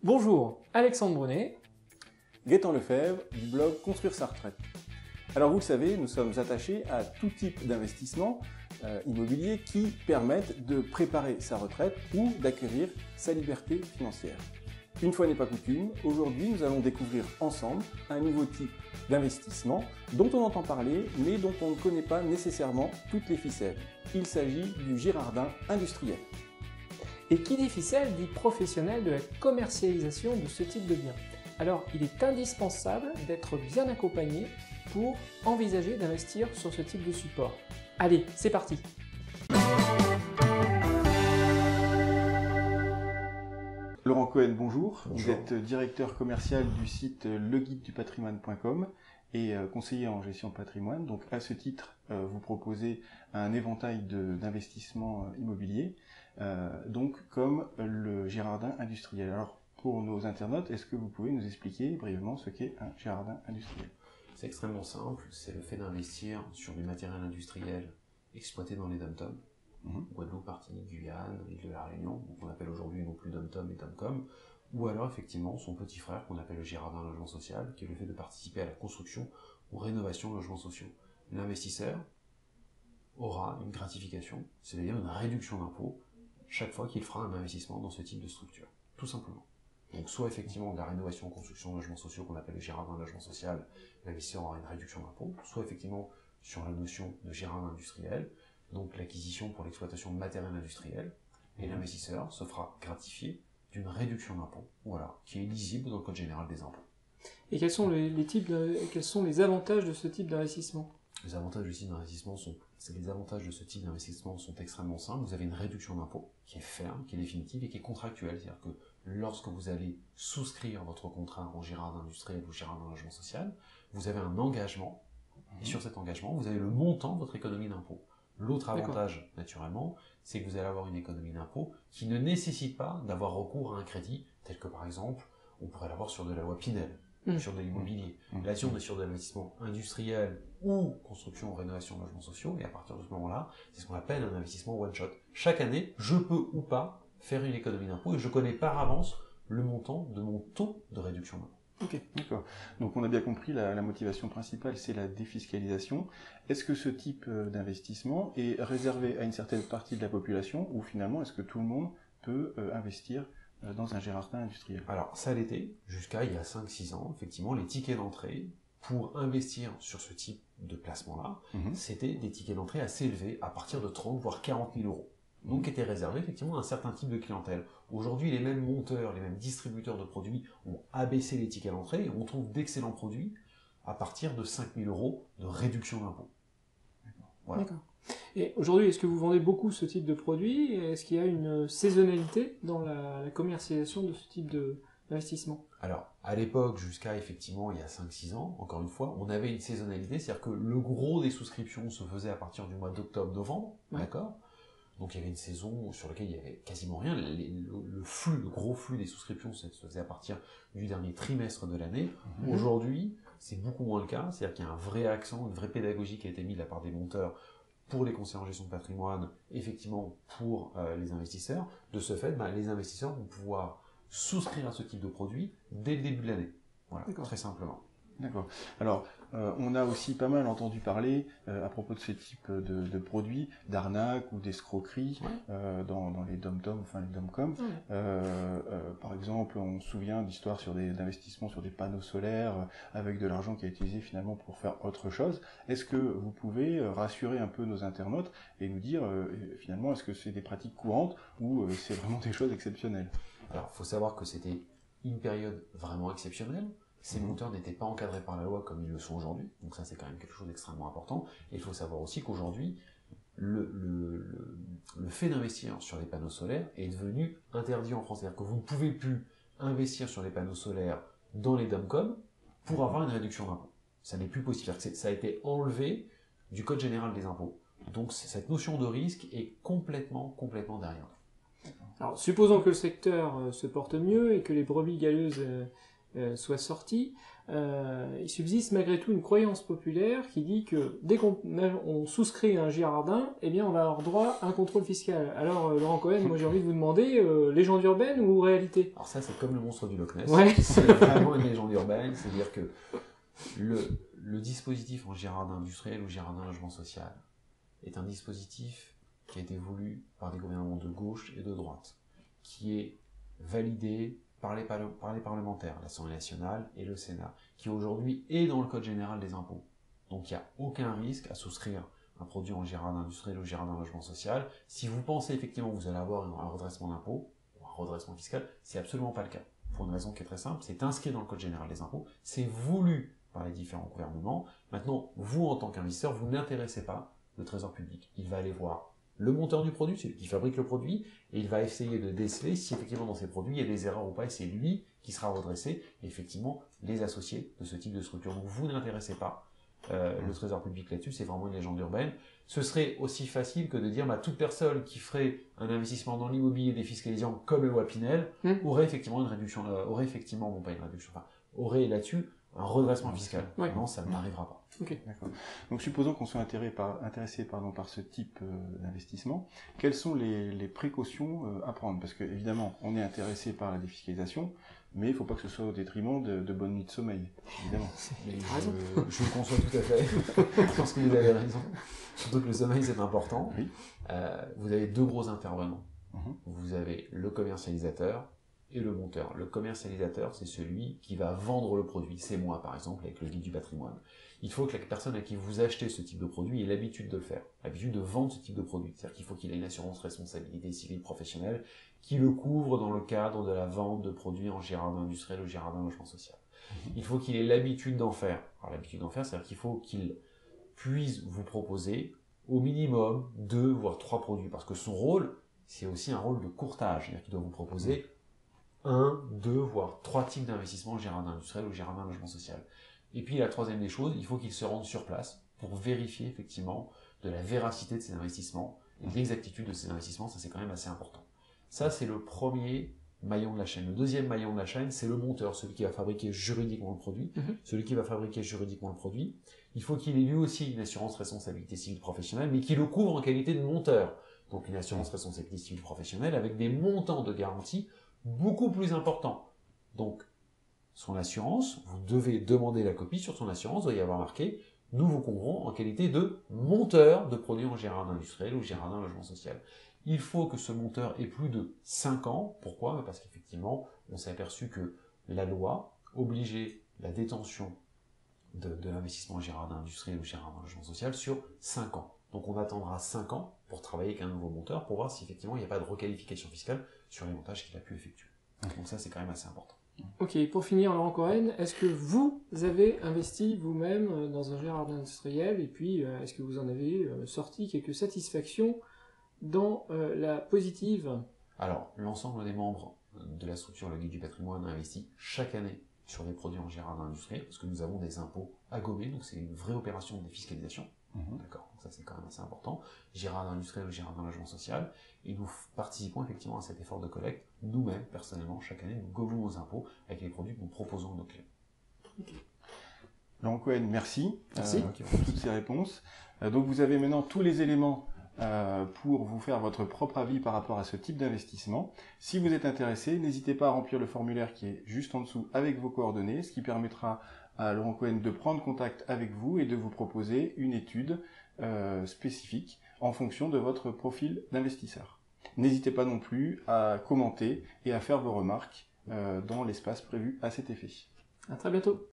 Bonjour, Alexandre Brunet. Gaëtan Lefebvre du blog Construire sa retraite. Alors vous le savez, nous sommes attachés à tout type d'investissement immobilier qui permettent de préparer sa retraite ou d'acquérir sa liberté financière. Une fois n'est pas coutume, aujourd'hui nous allons découvrir ensemble un nouveau type d'investissement dont on entend parler mais dont on ne connaît pas nécessairement toutes les ficelles. Il s'agit du Girardin industriel. Et qui dit ficelle dit professionnel de la commercialisation de ce type de bien. Alors il est indispensable d'être bien accompagné pour envisager d'investir sur ce type de support. Allez, c'est parti! Laurent Cohen, bonjour. Bonjour. Vous êtes directeur commercial du site leguidedupatrimoine.com et conseiller en gestion de patrimoine. Donc à ce titre, vous proposez un éventail d'investissements immobiliers, donc comme le Girardin industriel. Alors pour nos internautes, est-ce que vous pouvez nous expliquer brièvement ce qu'est un Girardin industriel? C'est extrêmement simple, c'est le fait d'investir sur du matériel industriel exploité dans les dom-toms, Guadeloupe, Martinique, Guyane, l'île de la Réunion, qu'on appelle aujourd'hui non plus dom-tom et dom-com, ou alors effectivement son petit frère qu'on appelle le Girardin logement social, qui est le fait de participer à la construction ou rénovation de logements sociaux. L'investisseur aura une gratification, c'est-à-dire une réduction d'impôt, chaque fois qu'il fera un investissement dans ce type de structure, tout simplement. Donc soit effectivement de la rénovation, construction de logements sociaux qu'on appelle le Girardin logement social, l'investisseur aura une réduction d'impôt, soit effectivement sur la notion de Girardin industriel, donc l'acquisition pour l'exploitation de matériel industriel, et l'investisseur se fera gratifier d'une réduction d'impôt, voilà, qui est lisible dans le Code général des impôts. Et quels sont les avantages de ce type d'investissement? Les avantages de ce type d'investissement sont extrêmement simples. Vous avez une réduction d'impôt qui est ferme, qui est définitive et qui est contractuelle. C'est-à-dire que lorsque vous allez souscrire votre contrat en Girardin industriel ou Girardin logement social, vous avez un engagement, et sur cet engagement, vous avez le montant de votre économie d'impôt. L'autre avantage, naturellement, c'est que vous allez avoir une économie d'impôt qui ne nécessite pas d'avoir recours à un crédit, tel que par exemple, on pourrait l'avoir sur de la loi Pinel, sur de l'immobilier. Là-dessus, on est sur de l'investissement industriel ou construction ou rénovation de logements sociaux, et à partir de ce moment-là, c'est ce qu'on appelle un investissement one-shot. Chaque année, je peux ou pas faire une économie d'impôt, et je connais par avance le montant de mon taux de réduction d'impôt. Ok, d'accord. Donc on a bien compris, la motivation principale, c'est la défiscalisation. Est-ce que ce type d'investissement est réservé à une certaine partie de la population, ou finalement, est-ce que tout le monde peut investir dans un Girardin industriel? Alors, ça l'était, jusqu'à il y a 5-6 ans, effectivement, les tickets d'entrée pour investir sur ce type de placement-là, c'était des tickets d'entrée assez élevés, à partir de 30 voire 40 000 euros. Donc étaient réservés effectivement à un certain type de clientèle. Aujourd'hui, les mêmes monteurs, les mêmes distributeurs de produits ont abaissé les tickets d'entrée et on trouve d'excellents produits à partir de 5 000 euros de réduction d'impôt. Voilà. D'accord. Et aujourd'hui, est-ce que vous vendez beaucoup ce type de produits? Est-ce qu'il y a une saisonnalité dans la commercialisation de ce type d'investissement? Alors, à l'époque, jusqu'à effectivement il y a 5-6 ans, encore une fois, on avait une saisonnalité, c'est-à-dire que le gros des souscriptions se faisait à partir du mois d'octobre-novembre, d'accord? Donc il y avait une saison sur laquelle il y avait quasiment rien. Le gros flux des souscriptions se faisait à partir du dernier trimestre de l'année. Aujourd'hui, c'est beaucoup moins le cas. C'est-à-dire qu'il y a un vrai accent, une vraie pédagogie qui a été mise de la part des monteurs pour les conseillers en gestion de patrimoine, effectivement pour les investisseurs. De ce fait, les investisseurs vont pouvoir souscrire à ce type de produit dès le début de l'année. Voilà, très simplement. D'accord. Alors, on a aussi pas mal entendu parler, à propos de ce type de produits, d'arnaques ou d'escroqueries dans les dom-toms, enfin les dom-com. Par exemple, on se souvient d'histoires d'investissements sur des panneaux solaires avec de l'argent qui est utilisé finalement pour faire autre chose. Est-ce que vous pouvez rassurer un peu nos internautes et nous dire, finalement, est-ce que c'est des pratiques courantes ou c'est vraiment des choses exceptionnelles? Alors, il faut savoir que c'était une période vraiment exceptionnelle. Ces monteurs n'étaient pas encadrés par la loi comme ils le sont aujourd'hui, donc ça c'est quand même quelque chose d'extrêmement important. Et il faut savoir aussi qu'aujourd'hui, le fait d'investir sur les panneaux solaires est devenu interdit en France. C'est-à-dire que vous ne pouvez plus investir sur les panneaux solaires dans les dom-com pour avoir une réduction d'impôt. Ça n'est plus possible. Ça a été enlevé du Code général des impôts. Donc cette notion de risque est complètement derrière. Alors supposons que le secteur se porte mieux et que les brebis galeuses soit sorti. il subsiste malgré tout une croyance populaire qui dit que dès qu'on souscrit un Girardin, eh bien on va avoir droit à un contrôle fiscal. Alors Laurent Cohen, moi j'ai envie de vous demander, légende urbaine ou réalité? Alors ça c'est comme le monstre du Loch Ness, ouais. C'est vraiment une légende urbaine, c'est-à-dire que le dispositif en Girardin industriel ou Girardin logement social est un dispositif qui a été voulu par des gouvernements de gauche et de droite, qui est validé par les parlementaires, l'Assemblée nationale et le Sénat, qui aujourd'hui est dans le Code général des impôts. Donc il n'y a aucun risque à souscrire un produit en Girardin industriel ou Girardin logement social. Si vous pensez effectivement que vous allez avoir un redressement d'impôt, ou un redressement fiscal, c'est absolument pas le cas. Pour une raison qui est très simple, c'est inscrit dans le Code général des impôts, c'est voulu par les différents gouvernements. Maintenant, vous en tant qu'investisseur, vous n'intéressez pas le Trésor public. Il va aller voir le monteur du produit, celui qui fabrique le produit, et il va essayer de déceler si effectivement dans ces produits il y a des erreurs ou pas, et c'est lui qui sera redressé, et effectivement les associés de ce type de structure. Donc vous n'intéressez pas le Trésor public là-dessus, c'est vraiment une légende urbaine. Ce serait aussi facile que de dire toute personne qui ferait un investissement dans l'immobilier défiscalisant comme le loi Pinel aurait effectivement une réduction, aurait là-dessus un redressement fiscal. Ouais. Non, ça n'arrivera pas. Okay. D'accord. Donc supposons qu'on soit intéressé par ce type d'investissement, quelles sont les précautions à prendre? Parce que évidemment, on est intéressé par la défiscalisation, mais il ne faut pas que ce soit au détriment de bonnes nuits de sommeil, évidemment. Mais je le conçois tout à fait. Je pense que vous avez raison. Surtout que le sommeil, c'est important. Oui. Vous avez deux gros intervenants. Vous avez le commercialisateur et le monteur. Le commercialisateur, c'est celui qui va vendre le produit. C'est moi, par exemple, avec le guide du patrimoine. Il faut que la personne à qui vous achetez ce type de produit ait l'habitude de le faire, l'habitude de vendre ce type de produit. C'est-à-dire qu'il faut qu'il ait une assurance responsabilité civile professionnelle qui le couvre dans le cadre de la vente de produits en Girardin industriel ou Girardin logement social. Il faut qu'il ait l'habitude d'en faire. Alors l'habitude d'en faire, c'est-à-dire qu'il faut qu'il puisse vous proposer au minimum 2 voire 3 produits, parce que son rôle, c'est aussi un rôle de courtage. C'est-à-dire qu'il doit vous proposer 1, 2, voire 3 types d'investissements Girardin industriel ou Girardin logement social. Et puis la troisième des choses, il faut qu'il se rende sur place pour vérifier effectivement de la véracité de ces investissements et de l'exactitude de ces investissements. Ça, c'est quand même assez important. Ça, c'est le premier maillon de la chaîne. Le deuxième maillon de la chaîne, c'est le monteur, celui qui va fabriquer juridiquement le produit. Celui qui va fabriquer juridiquement le produit, il faut qu'il ait lui aussi une assurance responsabilité civile professionnelle, mais qui le couvre en qualité de monteur. Donc une assurance responsabilité civile professionnelle avec des montants de garantie beaucoup plus importants. Donc, son assurance, vous devez demander la copie sur son assurance, il doit y avoir marqué « Nous vous couvrons en qualité de monteur de produits en Girardin industriel ou Girardin logement social ». Il faut que ce monteur ait plus de 5 ans. Pourquoi? Parce qu'effectivement, on s'est aperçu que la loi obligeait la détention de l'investissement Girardin industriel ou Girardin logement social sur 5 ans. Donc on attendra 5 ans pour travailler avec un nouveau monteur pour voir si effectivement il n'y a pas de requalification fiscale sur les montages qu'il a pu effectuer. Donc ça, c'est quand même assez important. Ok, pour finir, Laurent Cohen, est-ce que vous avez investi vous-même dans un Girardin industriel, et puis est-ce que vous en avez sorti quelques satisfactions dans la positive? Alors, l'ensemble des membres de la structure Le Guide du patrimoine investit chaque année sur des produits en Girardin industriel, parce que nous avons des impôts à gommer, donc c'est une vraie opération de défiscalisation. D'accord, donc ça c'est quand même assez important. Girardin industriel ou Girardin logement social, et nous participons effectivement à cet effort de collecte. Nous-mêmes, personnellement, chaque année, nous gommons nos impôts avec les produits que nous proposons à nos clients. Okay. Laurent Cohen, merci pour toutes ces réponses. Donc vous avez maintenant tous les éléments pour vous faire votre propre avis par rapport à ce type d'investissement. Si vous êtes intéressé, n'hésitez pas à remplir le formulaire qui est juste en dessous avec vos coordonnées, ce qui permettra à Laurent Cohen de prendre contact avec vous et de vous proposer une étude spécifique en fonction de votre profil d'investisseur. N'hésitez pas non plus à commenter et à faire vos remarques dans l'espace prévu à cet effet. À très bientôt.